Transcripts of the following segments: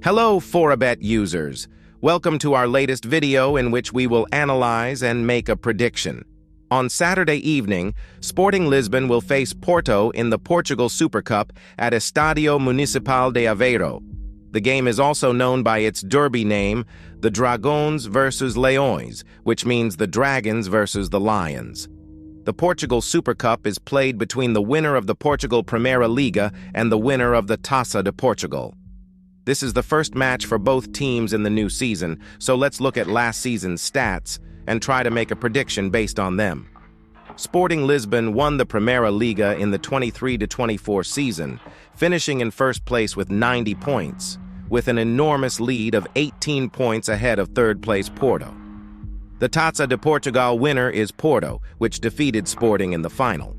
Hello, Forebet users. Welcome to our latest video in which we will analyze and make a prediction. On Saturday evening, Sporting Lisbon will face Porto in the Portugal Super Cup at Estádio Municipal de Aveiro. The game is also known by its derby name, the Dragões versus Leões, which means the Dragons versus the Lions. The Portugal Super Cup is played between the winner of the Portugal Primeira Liga and the winner of the Taça de Portugal. This is the first match for both teams in the new season, so let's look at last season's stats and try to make a prediction based on them. Sporting Lisbon won the Primeira Liga in the 23-24 season, finishing in first place with 90 points, with an enormous lead of 18 points ahead of third-place Porto. The Taça de Portugal winner is Porto, which defeated Sporting in the final.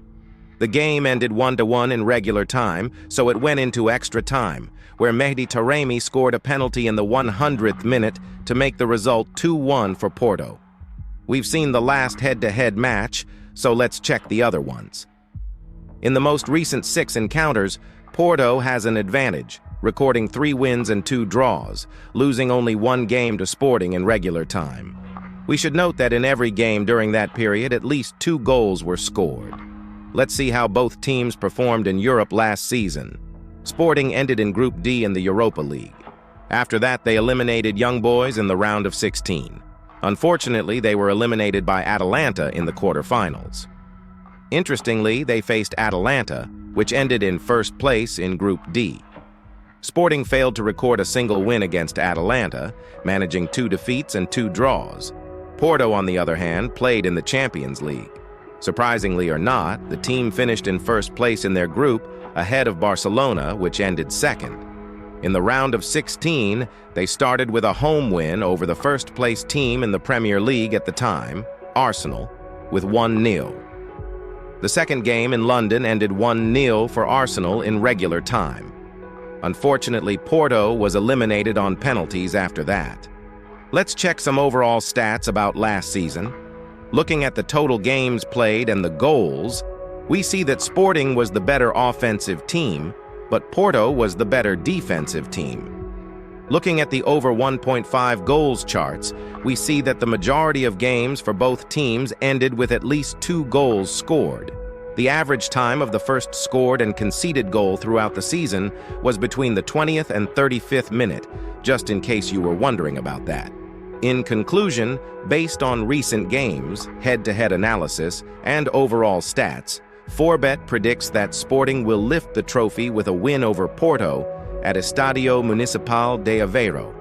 The game ended 1-1 in regular time, so it went into extra time, where Mehdi Taremi scored a penalty in the 100th minute to make the result 2-1 for Porto. We've seen the last head-to-head match, so let's check the other ones. In the most recent 6 encounters, Porto has an advantage, recording 3 wins and 2 draws, losing only 1 game to Sporting in regular time. We should note that in every game during that period, at least 2 goals were scored. Let's see how both teams performed in Europe last season. Sporting ended in Group D in the Europa League. After that, they eliminated Young Boys in the round of 16. Unfortunately, they were eliminated by Atalanta in the quarterfinals. Interestingly, they faced Atalanta, which ended in first place in Group D. Sporting failed to record a single win against Atalanta, managing 2 defeats and 2 draws. Porto, on the other hand, played in the Champions League. Surprisingly or not, the team finished in first place in their group, ahead of Barcelona, which ended second. In the round of 16, they started with a home win over the first-place team in the Premier League at the time, Arsenal, with 1-0. The second game in London ended 1-0 for Arsenal in regular time. Unfortunately, Porto was eliminated on penalties after that. Let's check some overall stats about last season. Looking at the total games played and the goals, we see that Sporting was the better offensive team, but Porto was the better defensive team. Looking at the over 1.5 goals charts, we see that the majority of games for both teams ended with at least 2 goals scored. The average time of the first scored and conceded goal throughout the season was between the 20th and 35th minute, just in case you were wondering about that. In conclusion, based on recent games, head-to-head analysis, and overall stats, Forebet predicts that Sporting will lift the trophy with a win over Porto at Estádio Municipal de Aveiro.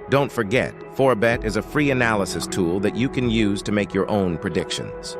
Don't forget, Forebet is a free analysis tool that you can use to make your own predictions.